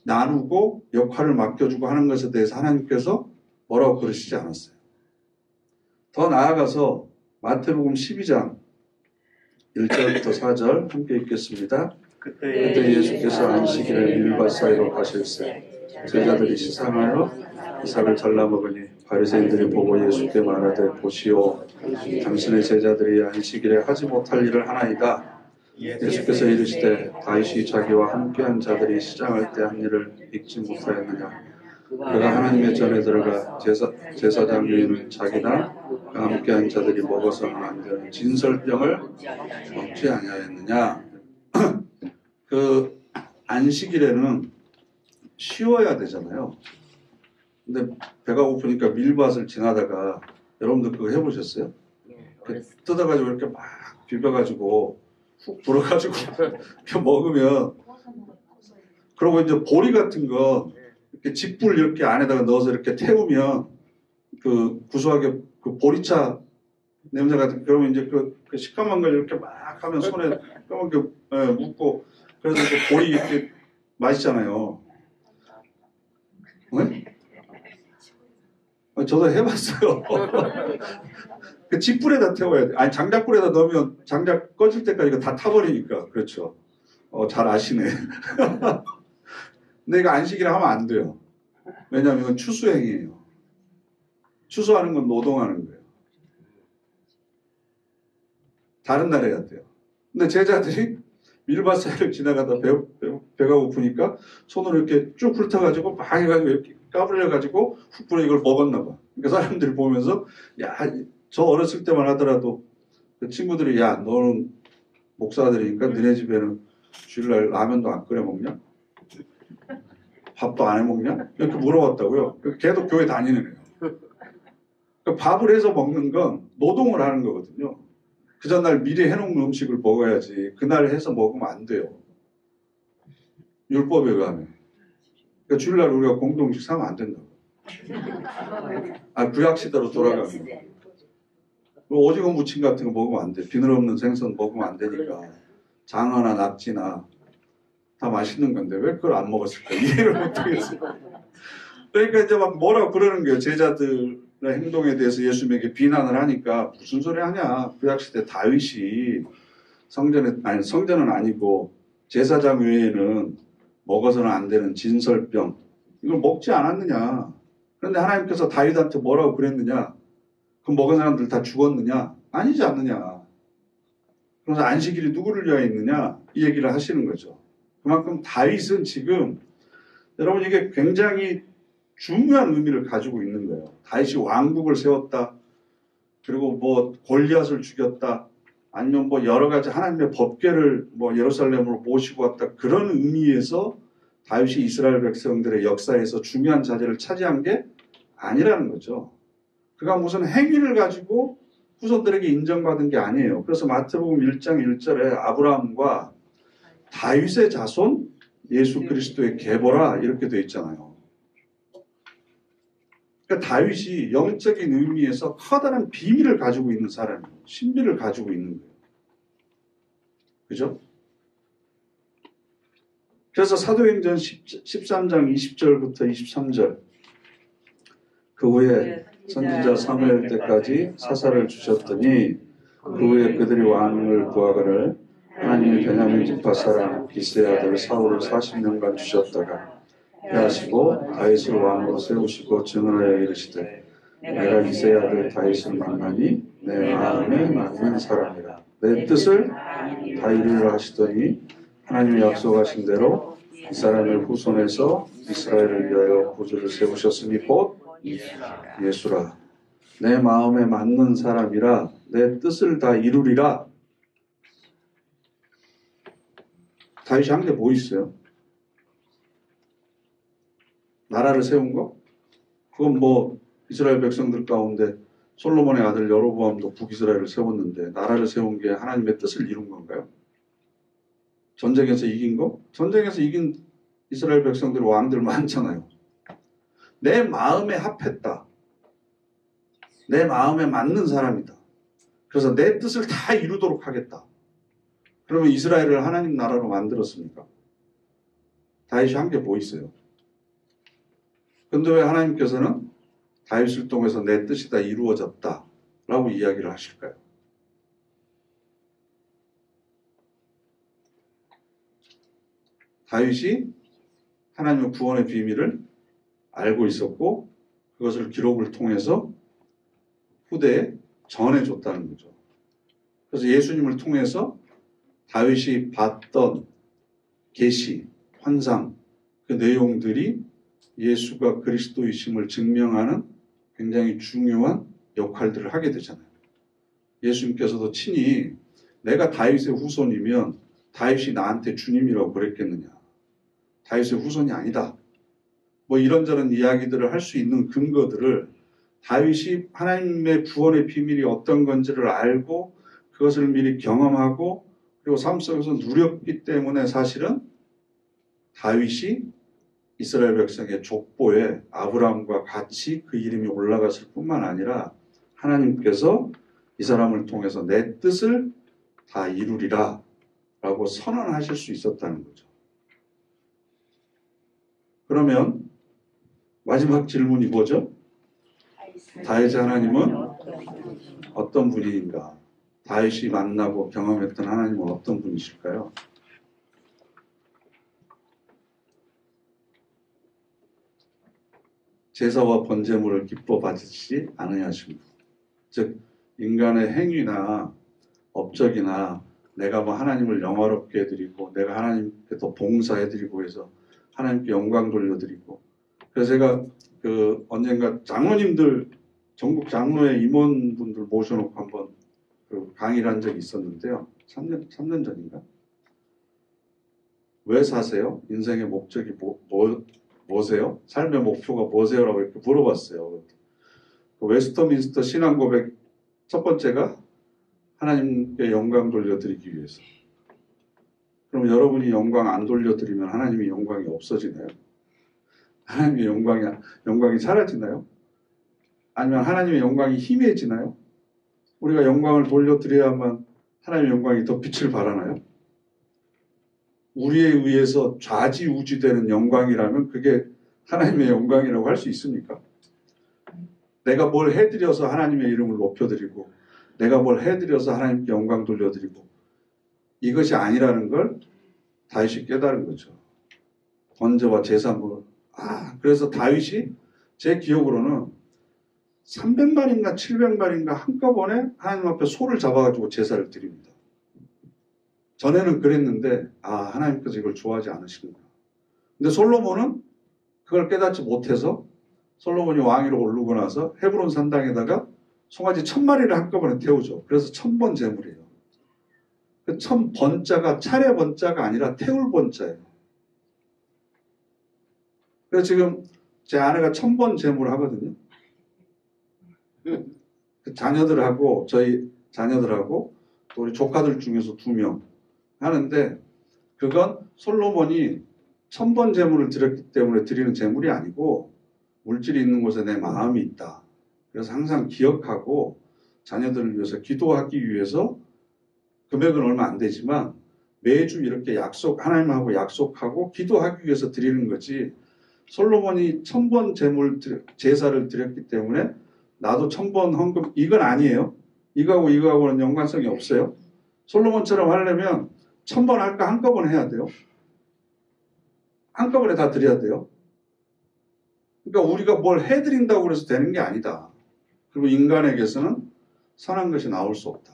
나누고 역할을 맡겨주고 하는 것에 대해서 하나님께서 뭐라고 그러시지 않았어요. 더 나아가서 마태복음 12장 1절부터 4절 함께 읽겠습니다. 그때 예수께서 안식일에 밀밭 사이로 가실새 제자들이 시상하여 이삭을 잘라 먹으니 바리새인들이 보고 예수께 말하되 보시오 당신의 제자들이 안식일에 하지 못할 일을 하나이다. 예수께서 이르시되 다윗이 자기와 함께한 자들이 시장할 때 한 일을 잊지 못하였느냐. 그가 하나님의 전에 들어가 제사장 유인은 자기나 그와 함께한 자들이 먹어서는 안 되는 진설병을 먹지 아니하였느냐. 그 안식일에는 쉬어야 되잖아요. 근데 배가 고프니까 밀밭을 지나다가 여러분들 그거 해보셨어요? 뜯어가지고 이렇게 막 비벼가지고 훅 불어가지고 이렇게 먹으면, 그리고 이제 보리 같은 거 이렇게 집불 이렇게 안에다가 넣어서 이렇게 태우면 그 구수하게 그 보리차 냄새 같은, 그러면 이제 그 시커먼 걸 이렇게 막 하면 손에 까맣게 묻고, 그래서 그 보리 이렇게 맛있잖아요. 네? 저도 해봤어요. 그 집불에다 태워야 돼. 아니, 장작불에다 넣으면 장작 꺼질 때까지 이거 다 타버리니까. 그렇죠. 잘 아시네. 근데 이거 안식이라 하면 안 돼요. 왜냐하면 이건 추수행위예요. 추수하는 건 노동하는 거예요. 다른 날 해야 돼요. 근데 제자들이 밀밭 사이를 지나가다 배가 고프니까 손으로 이렇게 쭉 훑어가지고 막 해가지고 이렇게 까불려가지고 훅 불어 이걸 먹었나 봐. 그러니까 사람들이 보면서, 야, 저 어렸을 때만 하더라도 그 친구들이, 야, 너는 목사들이니까 너네 집에는 주일날 라면도 안 끓여 먹냐? 밥도 안 해 먹냐? 이렇게 물어봤다고요. 걔도 교회 다니는 애요. 그러니까 밥을 해서 먹는 건 노동을 하는 거거든요. 그 전날 미리 해놓은 음식을 먹어야지 그날 해서 먹으면 안 돼요. 율법에 의하면. 그러니까 주일날 우리가 공동식 사면 안 된다고. 구약시대로 돌아가면. 오징어 무침 같은 거 먹으면 안 돼. 비늘 없는 생선 먹으면 안 되니까. 장어나 낙지나 다 맛있는 건데 왜 그걸 안 먹었을까? 이해를 못하겠어요. 그러니까 이제 막 뭐라고 그러는 거예요. 제자들의 행동에 대해서 예수님에게 비난을 하니까 무슨 소리 하냐. 구약시대 다윗이 성전은 아니고 제사장 외에는 먹어서는 안 되는 진설병 이걸 먹지 않았느냐. 그런데 하나님께서 다윗한테 뭐라고 그랬느냐. 그럼 먹은 사람들 다 죽었느냐? 아니지 않느냐. 그래서 안식일이 누구를 위하여 있느냐? 이 얘기를 하시는 거죠. 그만큼 다윗은 지금 여러분 이게 굉장히 중요한 의미를 가지고 있는 거예요. 다윗이 왕국을 세웠다. 그리고 뭐 골리앗을 죽였다. 아니면 뭐 여러 가지 하나님의 법궤를 뭐 예루살렘으로 모시고 왔다. 그런 의미에서 다윗이 이스라엘 백성들의 역사에서 중요한 자리를 차지한 게 아니라는 거죠. 그가 무슨 행위를 가지고 후손들에게 인정받은 게 아니에요. 그래서 마태복음 1장 1절에 아브라함과 다윗의 자손 예수 그리스도의 계보라 이렇게 되어 있잖아요. 그러니까 다윗이 영적인 의미에서 커다란 비밀을 가지고 있는 사람이에요. 신비를 가지고 있는 거예요. 그죠? 그래서 사도행전 13장 20절부터 23절 그 후에 선지자 사무엘 때까지 사사를 주셨더니 그 후에 그들이 왕을 구하거늘 하나님이 베냐민 지파 사람 기스의 아들 사울을 40년간 주셨다가 패하시고 다윗을 왕으로 세우시고 증언하여 이르시되 내가 이새의 아들 다윗을 만나니 내 마음에 맞는 사람이라 내 뜻을 다 이루려 하시더니 하나님이 약속하신 대로 이 사람의 후손에서 이스라엘을 위하여 구주를 세우셨으니 곧 예수라. 내 마음에 맞는 사람이라 내 뜻을 다 이루리라. 다윗이 한 게 뭐 있어요? 나라를 세운 거? 그건 뭐 이스라엘 백성들 가운데 솔로몬의 아들 여로보암도 북이스라엘을 세웠는데 나라를 세운 게 하나님의 뜻을 이룬 건가요? 전쟁에서 이긴 거? 전쟁에서 이긴 이스라엘 백성들 왕들 많잖아요. 내 마음에 합했다. 내 마음에 맞는 사람이다. 그래서 내 뜻을 다 이루도록 하겠다. 그러면 이스라엘을 하나님 나라로 만들었습니까? 다윗이 한 게 뭐 있어요? 근데 왜 하나님께서는 다윗을 통해서 내 뜻이 다 이루어졌다 라고 이야기를 하실까요? 다윗이 하나님의 구원의 비밀을 알고 있었고 그것을 기록을 통해서 후대에 전해줬다는 거죠. 그래서 예수님을 통해서 다윗이 봤던 계시, 환상, 그 내용들이 예수가 그리스도이심을 증명하는 굉장히 중요한 역할들을 하게 되잖아요. 예수님께서도 친히 내가 다윗의 후손이면 다윗이 나한테 주님이라고 그랬겠느냐. 다윗의 후손이 아니다. 뭐 이런저런 이야기들을 할 수 있는 근거들을 다윗이 하나님의 구원의 비밀이 어떤 건지를 알고 그것을 미리 경험하고 그리고 삶 속에서 누렸기 때문에 사실은 다윗이 이스라엘 백성의 족보에 아브라함과 같이 그 이름이 올라갔을 뿐만 아니라 하나님께서 이 사람을 통해서 내 뜻을 다 이루리라 라고 선언하실 수 있었다는 거죠. 그러면 마지막 질문이 뭐죠? 다윗의 하나님은 어떤 분인가? 다윗이 만나고 경험했던 하나님은 어떤 분이실까요? 제사와 번제물을 기뻐 받으시지 않으하신 분. 즉 인간의 행위나 업적이나 내가 뭐 하나님을 영화롭게 해드리고 내가 하나님께 더 봉사해드리고 해서 하나님께 영광 돌려드리고 그래서 제가 언젠가 장로님들 전국 장로회 임원분들 모셔놓고 한번 강의를 한 적이 있었는데요. 3년 전인가? 왜 사세요? 인생의 목적이 뭐세요? 삶의 목표가 뭐세요? 라고 이렇게 물어봤어요. 웨스터민스터 신앙 고백 첫 번째가 하나님께 영광 돌려드리기 위해서. 그럼 여러분이 영광 안 돌려드리면 하나님의 영광이 없어지나요? 하나님의 영광이 사라지나요? 아니면 하나님의 영광이 희미해지나요? 우리가 영광을 돌려드려야만 하나님의 영광이 더 빛을 발하나요? 우리에 의해서 좌지우지되는 영광이라면 그게 하나님의 영광이라고 할 수 있습니까? 내가 뭘 해드려서 하나님의 이름을 높여드리고 내가 뭘 해드려서 하나님께 영광 돌려드리고 이것이 아니라는 걸 다윗이 깨달은 거죠. 번제와 제사물. 그래서 다윗이 제 기억으로는 300마리인가 700마리인가 한꺼번에 하나님 앞에 소를 잡아가지고 제사를 드립니다. 전에는 그랬는데 하나님께서 이걸 좋아하지 않으시는구나. 근데 솔로몬은 그걸 깨닫지 못해서 솔로몬이 왕위로 오르고 나서 헤브론 산당에다가 송아지 1000마리를 한꺼번에 태우죠. 그래서 1000번 제물이에요. 그 1000번자가 차례 번자가 아니라 태울 번자예요. 그래서 지금 제 아내가 1000번 제물을 하거든요. 그 자녀들하고 저희 자녀들하고 또 우리 조카들 중에서 2명 하는데 그건 솔로몬이 1000번 제물을 드렸기 때문에 드리는 제물이 아니고 물질이 있는 곳에 내 마음이 있다. 그래서 항상 기억하고 자녀들을 위해서 기도하기 위해서 금액은 얼마 안 되지만 매주 이렇게 하나님하고 약속하고 기도하기 위해서 드리는 거지 솔로몬이 1000번 제사를 드렸기 때문에 나도 1000번 헌금 이건 아니에요. 이거하고는 연관성이 없어요. 솔로몬처럼 하려면 1000번 할까 한꺼번에 해야 돼요. 한꺼번에 다 드려야 돼요. 그러니까 우리가 뭘 해드린다고 해서 되는 게 아니다. 그리고 인간에게서는 선한 것이 나올 수 없다.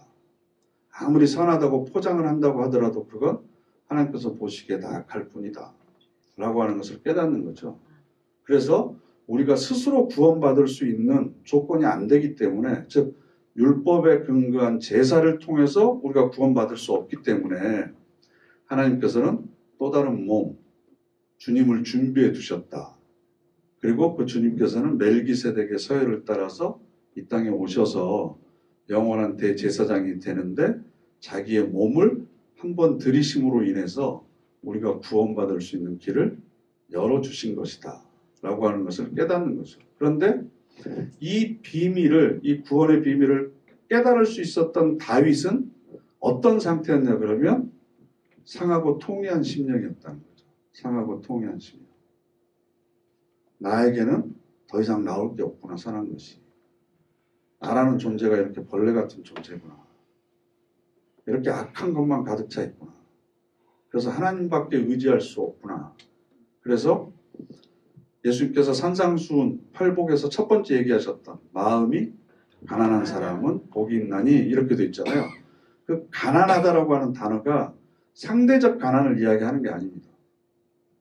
아무리 선하다고 포장을 한다고 하더라도 그건 하나님께서 보시기에 다 악할 뿐이다. 라고 하는 것을 깨닫는 거죠. 그래서 우리가 스스로 구원받을 수 있는 조건이 안 되기 때문에 즉 율법에 근거한 제사를 통해서 우리가 구원받을 수 없기 때문에 하나님께서는 또 다른 몸, 주님을 준비해 두셨다. 그리고 그 주님께서는 멜기세덱의 서열을 따라서 이 땅에 오셔서 영원한 대제사장이 되는데 자기의 몸을 한번 들이심으로 인해서 우리가 구원받을 수 있는 길을 열어주신 것이다. 라고 하는 것을 깨닫는 거죠. 그런데 이 구원의 비밀을 깨달을 수 있었던 다윗은 어떤 상태였냐 그러면 상하고 통회한 심령이었다는 거죠. 상하고 통회한 심령. 나에게는 더 이상 나올 게 없구나, 선한 것이. 나라는 존재가 이렇게 벌레 같은 존재구나. 이렇게 악한 것만 가득 차 있구나. 그래서 하나님밖에 의지할 수 없구나. 그래서 예수님께서 산상수훈 팔복에서 첫 번째 얘기하셨던 마음이 가난한 사람은 복이 있나니 이렇게 돼 있잖아요. 그 가난하다라고 하는 단어가 상대적 가난을 이야기하는 게 아닙니다.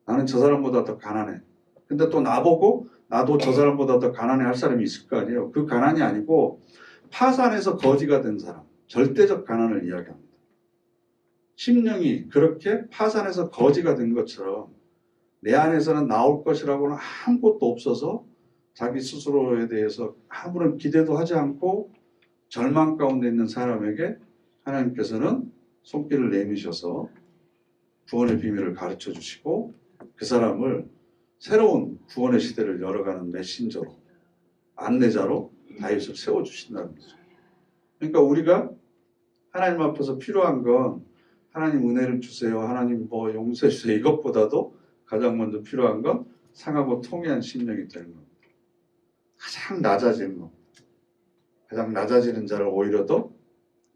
나는 저 사람보다 더 가난해. 근데 또 나보고 나도 저 사람보다 더 가난해 할 사람이 있을 거 아니에요. 그 가난이 아니고 파산해서 거지가 된 사람, 절대적 가난을 이야기합니다. 심령이 그렇게 파산해서 거지가 된 것처럼 내 안에서는 나올 것이라고는 아무것도 없어서 자기 스스로에 대해서 아무런 기대도 하지 않고 절망 가운데 있는 사람에게 하나님께서는 손길을 내미셔서 구원의 비밀을 가르쳐 주시고 그 사람을 새로운 구원의 시대를 열어가는 메신저로, 안내자로 다윗을 세워주신다는 거죠. 그러니까 우리가 하나님 앞에서 필요한 건 하나님 은혜를 주세요, 하나님 뭐 용서해 주세요, 이것보다도 가장 먼저 필요한 건 상하고 통회한 심령이 되는 겁니다. 가장 낮아지는 겁니다. 가장 낮아지는 자를 오히려 더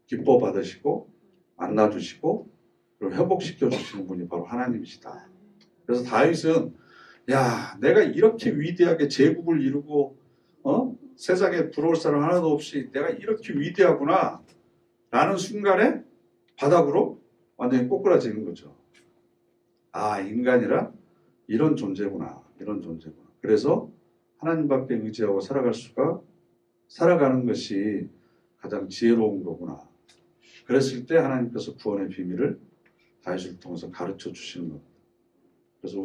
기뻐 받으시고 만나주시고 그리고 회복시켜 주시는 분이 바로 하나님이시다. 그래서 다윗은 야, 내가 이렇게 위대하게 제국을 이루고 세상에 부러울 사람 하나도 없이 내가 이렇게 위대하구나 라는 순간에 바닥으로 완전히 꼬꾸라지는 거죠. 아, 인간이라 이런 존재구나, 이런 존재구나. 그래서 하나님밖에 의지하고 살아가는 것이 가장 지혜로운 거구나. 그랬을 때 하나님께서 구원의 비밀을 다윗을 통해서 가르쳐 주시는 겁니다. 그래서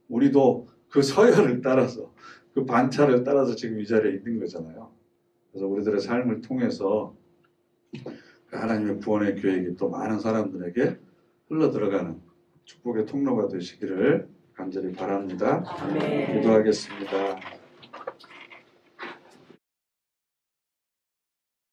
우리도 그 서열을 따라서, 그 반차를 따라서 지금 이 자리에 있는 거잖아요. 그래서 우리들의 삶을 통해서 하나님의 구원의 계획이 또 많은 사람들에게 흘러 들어가는 축복의 통로가 되시기를 간절히 바랍니다. 아멘. 기도하겠습니다.